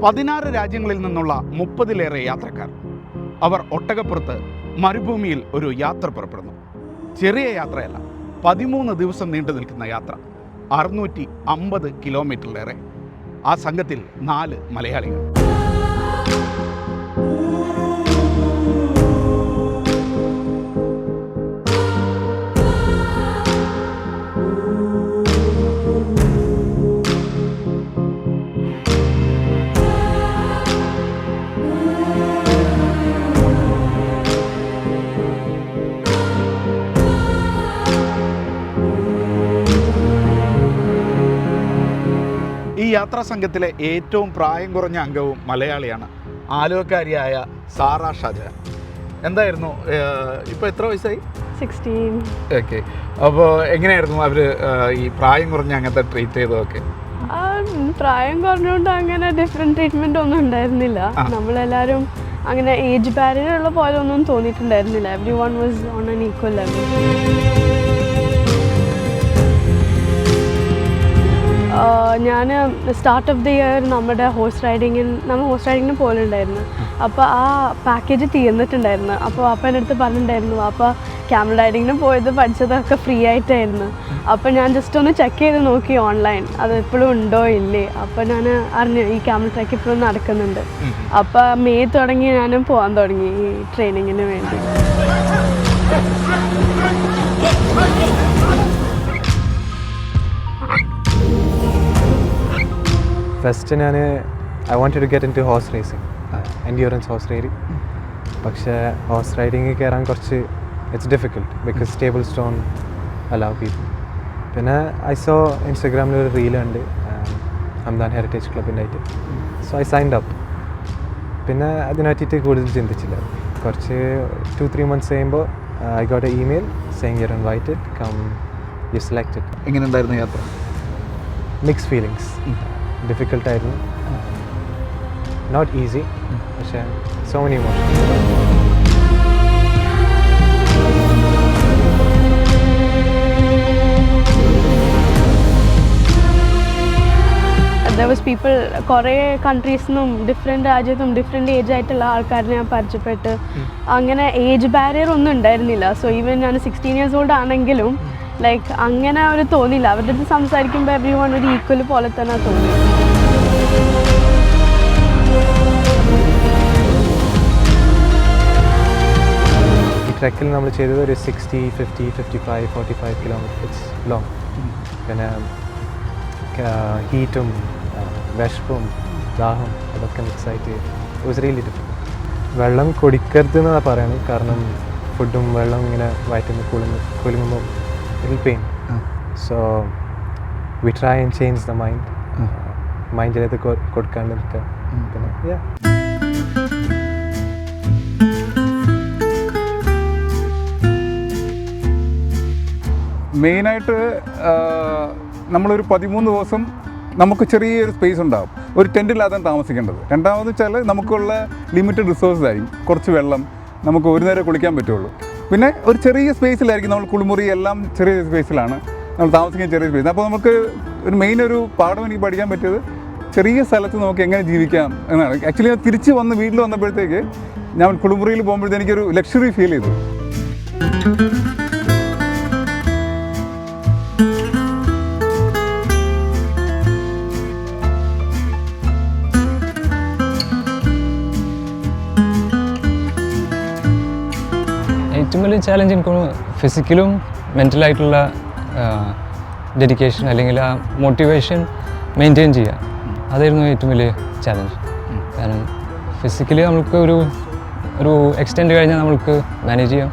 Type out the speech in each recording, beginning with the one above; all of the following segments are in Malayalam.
16 രാജ്യങ്ങളിൽ നിന്നുള്ള 30-ലേറെ യാത്രക്കാർ. അവർ ഒട്ടകപ്പുറത്ത് മരുഭൂമിയിൽ ഒരു യാത്ര പുറപ്പെടുന്നു. ചെറിയ യാത്രയല്ല, 13 ദിവസം നീണ്ടു നിൽക്കുന്ന യാത്ര, 650 കിലോമീറ്ററിലേറെ. ആ സംഘത്തിൽ 4 മലയാളികൾ. ഈ യാത്രാ സംഘത്തിലെ ഏറ്റവും പ്രായം കുറഞ്ഞ അംഗവും മലയാളിയാണ്, ആലുവക്കാരിയായ സാറ ഷാജഹാൻ. എന്തായിരുന്നു, ഇപ്പോൾ എത്ര വയസ്സായി? 16. ഓക്കെ. അപ്പോൾ എങ്ങനെയായിരുന്നു അവർ ഈ പ്രായം കുറഞ്ഞ അങ്ങനത്തെ ട്രീറ്റ് ചെയ്തതൊക്കെ? പ്രായം കുറഞ്ഞുകൊണ്ട് അങ്ങനെ ഡിഫറെൻറ്റ് ട്രീറ്റ്മെൻ്റ് ഒന്നും ഉണ്ടായിരുന്നില്ല. നമ്മളെല്ലാവരും അങ്ങനെ ഏജ് ബാരിയർ ഉള്ള പോലെ ഒന്നും തോന്നിയിട്ടുണ്ടായിരുന്നില്ല. Everyone was on an equal level. ഞാൻ സ്റ്റാർട്ട് ഓഫ് ദി ഇയർ നമ്മൾ ഹോഴ്സ് റൈഡിങ്ങിന് പോലുണ്ടായിരുന്നു. അപ്പോൾ ആ പാക്കേജ് തീർന്നിട്ടുണ്ടായിരുന്നു. അപ്പോൾ അപ്പം എൻ്റെ അടുത്ത് പറഞ്ഞിട്ടുണ്ടായിരുന്നു, അപ്പോൾ ക്യാമൽ റൈഡിങ്ങിന് പോയത് പഠിച്ചതൊക്കെ ഫ്രീ ആയിട്ടായിരുന്നു. അപ്പോൾ ഞാൻ ജസ്റ്റ് ഒന്ന് ചെക്ക് ചെയ്ത് നോക്കി ഓൺലൈൻ, അത് എപ്പോഴും ഉണ്ടോ ഇല്ലേ. അപ്പോൾ ഞാൻ അറിഞ്ഞു ഈ ക്യാമൽ ട്രാക്ക് ഇപ്പോഴും നടക്കുന്നുണ്ട്. അപ്പോൾ മെയ് തുടങ്ങി ഞാനും പോകാൻ തുടങ്ങി ഈ ട്രെയിനിങ്ങിന് വേണ്ടി. First I wanted to get into horse racing, endurance horse riding. പക്ഷേ ഹോഴ്സ് റൈഡിങ് കയറാൻ കുറച്ച് it's difficult because tables don't allow people. പിന്നെ ഐ സോ ഇൻസ്റ്റഗ്രാമിൽ ഒരു റീൽ ഉണ്ട് ഹംദാൻ ഹെറിറ്റേജ് ക്ലബിൻ്റെ ആയിട്ട്. So I signed up. പിന്നെ അതിനെ പറ്റിയിട്ട് കൂടുതൽ ചിന്തിച്ചില്ല. കുറച്ച് 2-3 months കഴിയുമ്പോൾ I got a email saying you are invited, come you selected. എങ്ങനെ ഉണ്ടായിരുന്നു യാത്ര? Mix feelings. ഡിഫിക്കൽട്ടായിരുന്നു, നോട്ട് ഈസി, പക്ഷേ so many emotions. there was people കുറേ കൺട്രീസിൽ നിന്നും ഡിഫറെൻറ്റ് രാജ്യത്തും ഡിഫറെൻറ്റ് ഏജ് ആയിട്ടുള്ള ആൾക്കാരെ ഞാൻ പരിചയപ്പെട്ട്. അങ്ങനെ ഏജ് ബാരിയർ ഒന്നും ഉണ്ടായിരുന്നില്ല. സോ ഈവൻ ഞാൻ 16 years old ആണെങ്കിലും ലൈക്ക് അങ്ങനെ ഒരു തോന്നിയില്ല. അവരുടെ അടുത്ത് സംസാരിക്കുമ്പോൾ എവ്രി വൺ ഒരു ഈക്വൽ പോലെ തന്നെ തോന്നി. ഈ ട്രെക്കിൽ നമ്മൾ ചെയ്തത് ഒരു 60, 50, 55, 45 കിലോമീറ്റേഴ്സ് ലോങ്. പിന്നെ ഹീറ്റും വിശപ്പും ദാഹം അതൊക്കെ മിക്സായിട്ട് ഇറ്റ് വാസ് റിയലി ഡിഫിക്കൽട്ട്. വെള്ളം കുടിക്കരുത് എന്നാണ് പറയുന്നത്. കാരണം ഫുഡും വെള്ളം ഇങ്ങനെ വയറ്റിൽ കുലുങ്ങുമ്പോൾ it will pain. So we try and change the mind. Mind jale to kodkand irukka. Yeah. മെയിനായിട്ട് നമ്മളൊരു 13 ദിവസം നമുക്ക് ചെറിയൊരു സ്പേസ് ഉണ്ടാകും. ഒരു ടെൻറ്റില്ലാതെ താമസിക്കേണ്ടത്. രണ്ടാമതെന്ന് വെച്ചാൽ നമുക്കുള്ള ലിമിറ്റഡ് റിസോഴ്സസ് ആയിരിക്കും. കുറച്ച് വെള്ളം, നമുക്ക് ഒരു നേരം കുളിക്കാൻ പറ്റുള്ളൂ. പിന്നെ ഒരു ചെറിയ സ്പേസിലായിരിക്കും നമ്മൾ കുളിമുറി എല്ലാം ചെറിയ സ്പേസിലാണ് നമ്മൾ താമസിക്കുന്ന, ചെറിയ സ്പേസ്. അപ്പോൾ നമുക്ക് ഒരു പാഠം എനിക്ക് പഠിക്കാൻ പറ്റിയത് ചെറിയ സ്ഥലത്ത് നമുക്ക് എങ്ങനെ ജീവിക്കാം എന്നാണ്. ആക്ച്വലി ഞാൻ തിരിച്ച് വന്ന് വീട്ടിൽ വന്നപ്പോഴത്തേക്ക് ഞാൻ കുളിമുറിയിൽ പോകുമ്പോഴത്തേക്ക് എനിക്കൊരു ലക്ഷറി ഫീൽ ചെയ്തു. ഏറ്റവും വലിയ ചാലഞ്ച് എനിക്ക് ഫിസിക്കലും മെൻ്റലായിട്ടുള്ള ഡെഡിക്കേഷൻ അല്ലെങ്കിൽ ആ മോട്ടിവേഷൻ മെയിൻറ്റെയിൻ ചെയ്യുക, അതായിരുന്നു ഏറ്റവും വലിയ ചാലഞ്ച്. കാരണം ഫിസിക്കലി നമുക്ക് ഒരു എക്സ്റ്റെൻഡ് കഴിഞ്ഞാൽ നമുക്ക് മാനേജ് ചെയ്യാം.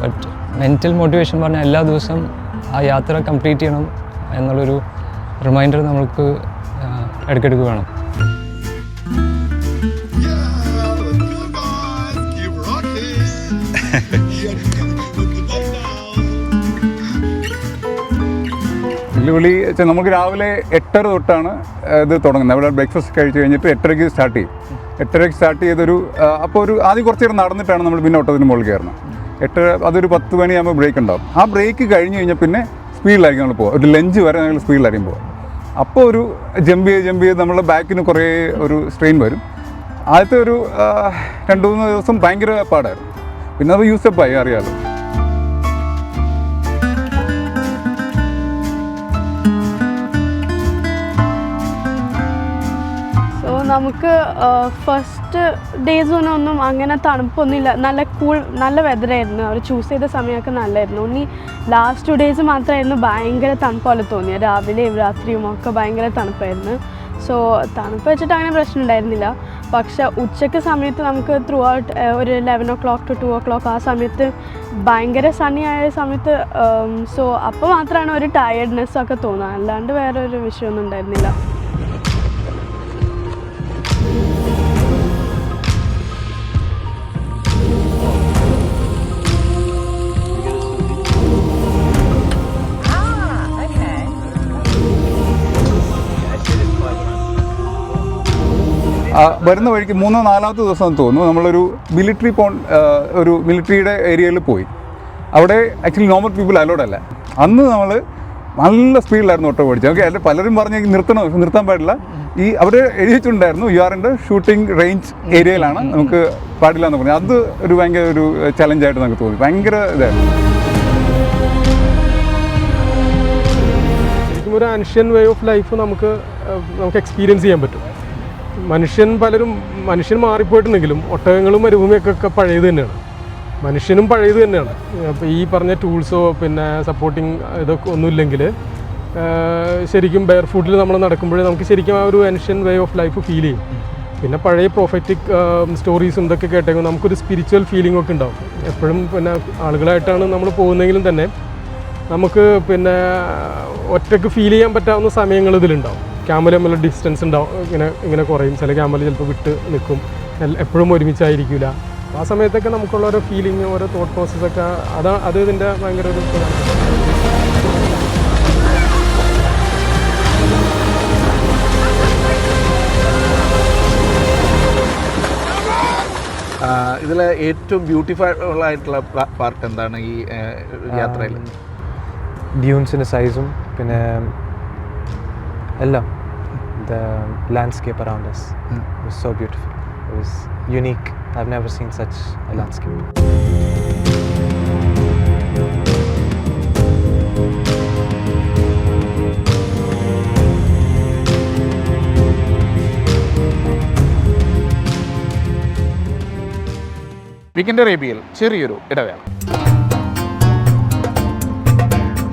ബട്ട് മെൻ്റൽ മോട്ടിവേഷൻ പറഞ്ഞാൽ എല്ലാ ദിവസവും ആ യാത്ര കംപ്ലീറ്റ് ചെയ്യണം എന്നുള്ളൊരു റിമൈൻഡർ നമുക്ക് ഇടയ്ക്കിടയ്ക്ക് വേണം. വെല്ലുവിളി വെച്ചാൽ നമുക്ക് രാവിലെ 8:30 തൊട്ടാണ് ഇത് തുടങ്ങുന്നത്. അവിടെ ബ്രേക്ക്ഫാസ്റ്റ് കഴിച്ച് കഴിഞ്ഞിട്ട് 8:30 സ്റ്റാർട്ട് ചെയ്യും. 8:30 സ്റ്റാർട്ട് ചെയ്തൊരു അപ്പോൾ ആദ്യം കുറച്ച് നേരം നടന്നിട്ടാണ് നമ്മൾ പിന്നെ ഒട്ടത്തിന് മുകളിൽ കയറുന്നത്. 8:30 അതൊരു 10 മണിയാകുമ്പോൾ ബ്രേക്ക് ഉണ്ടാവും. ആ ബ്രേക്ക് കഴിഞ്ഞ് കഴിഞ്ഞാൽ പിന്നെ സ്പീഡിലായിരിക്കും നമ്മൾ പോകുക. ഒരു ലഞ്ച് വരെ ഞങ്ങൾ സ്പീഡിലായിരിക്കും പോകുക. അപ്പോൾ ഒരു ജമ്പ് ചെയ്ത് നമ്മളെ ബാക്കിന് കുറേ ഒരു സ്ട്രെയിൻ വരും. ആദ്യത്തെ ഒരു 2-3 ദിവസം ഭയങ്കര പാടായിരുന്നു. പിന്നെ അത് യൂസപ്പ് ആയി, അറിയാമല്ലോ. നമുക്ക് ഫസ്റ്റ് ഡേയ്സ് ഒന്നും അങ്ങനെ തണുപ്പൊന്നുമില്ല, നല്ല വെതറായിരുന്നു. അവർ ചൂസ് ചെയ്ത സമയമൊക്കെ നല്ലതായിരുന്നു. ഇനി ലാസ്റ്റ് 2 ഡേയ്സ് മാത്രമായിരുന്നു ഭയങ്കര തണുപ്പ് പോലെ തോന്നിയത്. രാവിലെയും രാത്രിയും ഒക്കെ ഭയങ്കര തണുപ്പായിരുന്നു. സോ തണുപ്പ് വെച്ചിട്ട് അങ്ങനെ പ്രശ്നം ഉണ്ടായിരുന്നില്ല. പക്ഷെ ഉച്ചയ്ക്ക് സമയത്ത് നമുക്ക് ത്രൂ ഔട്ട് ഒരു 11 o'clock to 2 o'clock ആ സമയത്ത് ഭയങ്കര സണ്ണി ആയ സമയത്ത് സോ അപ്പോൾ മാത്രമാണ് ഒരു ടയർഡ്നെസ് ഒക്കെ തോന്നുക. അല്ലാണ്ട് വേറെ ഒരു വിഷയമൊന്നും ഉണ്ടായിരുന്നില്ല. വരുന്ന വഴിക്ക് 3-4 ദിവസം തോന്നുന്നു നമ്മളൊരു ഒരു മിലിറ്ററിയുടെ ഏരിയയിൽ പോയി. അവിടെ ആക്ച്വലി നോർമൽ പീപ്പിൾ അലോഡ് അല്ല. അന്ന് നമ്മൾ നല്ല സ്പീഡിലായിരുന്നു ഓട്ടോ ഓടിച്ചത്. ഓക്കെ, അല്ല പലരും പറഞ്ഞ് നിർത്താൻ പാടില്ല. അവിടെ എഴുതിയിട്ടുണ്ടായിരുന്നു you are in the shooting range ഏരിയയിലാണ്, നമുക്ക് പാടില്ല എന്ന് പറഞ്ഞു. അത് ഒരു ഭയങ്കര ഒരു ചലഞ്ചായിട്ട് നമുക്ക് തോന്നി. ഭയങ്കര ഇതായിരുന്നു. ശരിക്കും ഒരു ആൻഷ്യൻ വേ ഓഫ് ലൈഫ് നമുക്ക് എക്സ്പീരിയൻസ് ചെയ്യാൻ പറ്റും. മനുഷ്യൻ മാറിപ്പോയിട്ടുണ്ടെങ്കിലും ഒട്ടകങ്ങളും മരുഭൂമിയൊക്കെ പഴയത് തന്നെയാണ്. മനുഷ്യനും പഴയത് തന്നെയാണ്. അപ്പോൾ ഈ പറഞ്ഞ ടൂൾസോ പിന്നെ സപ്പോർട്ടിങ് ഇതൊക്കെ ഒന്നുമില്ലെങ്കിൽ ശരിക്കും ബെയർ ഫുട്ടിൽ നമ്മൾ നടക്കുമ്പോഴേ നമുക്ക് ശരിക്കും ആ ഒരു ancient way of life feel ചെയ്യും. പിന്നെ പഴയ പ്രൊഫറ്റിക് സ്റ്റോറീസും ഇതൊക്കെ കേട്ടെങ്കിൽ നമുക്കൊരു സ്പിരിച്വൽ ഫീലിംഗ് ഒക്കെ ഉണ്ടാവും. എപ്പോഴും പിന്നെ ആളുകളായിട്ടാണ് നമ്മൾ പോകുന്നതെങ്കിലും തന്നെ നമുക്ക് പിന്നെ ഒറ്റയ്ക്ക് ഫീൽ ചെയ്യാൻ പറ്റാവുന്ന സമയങ്ങൾ ഇതിലുണ്ടാവും. ക്യാമൽ തമ്മിലുള്ള ഡിസ്റ്റൻസ് ഉണ്ടാവും, ഇങ്ങനെ കുറയും. ചില ക്യാമൽ ചിലപ്പോൾ വിട്ട് നിൽക്കും, എപ്പോഴും ഒരുമിച്ചായിരിക്കില്ല. ആ സമയത്തൊക്കെ നമുക്കുള്ള ഓരോ ഫീലിംഗ്, ഓരോ തോട്ട് പ്രോസസ്സൊക്കെ അത് ഇതിൻ്റെ ഭയങ്കര ഒരു ഇതിൽ ഏറ്റവും ബ്യൂട്ടിഫുൾ ആയിട്ടുള്ള പാർട്ട് എന്താണ് ഈ യാത്രയിൽ? ഡ്യൂൺസിൻ്റെ സൈസും പിന്നെ എല്ലാം. The landscape around us was so beautiful. It was unique. I've never seen such a landscape. Weekend അറേബ്യയിൽ ചെറിയൊരു ഇടവേള.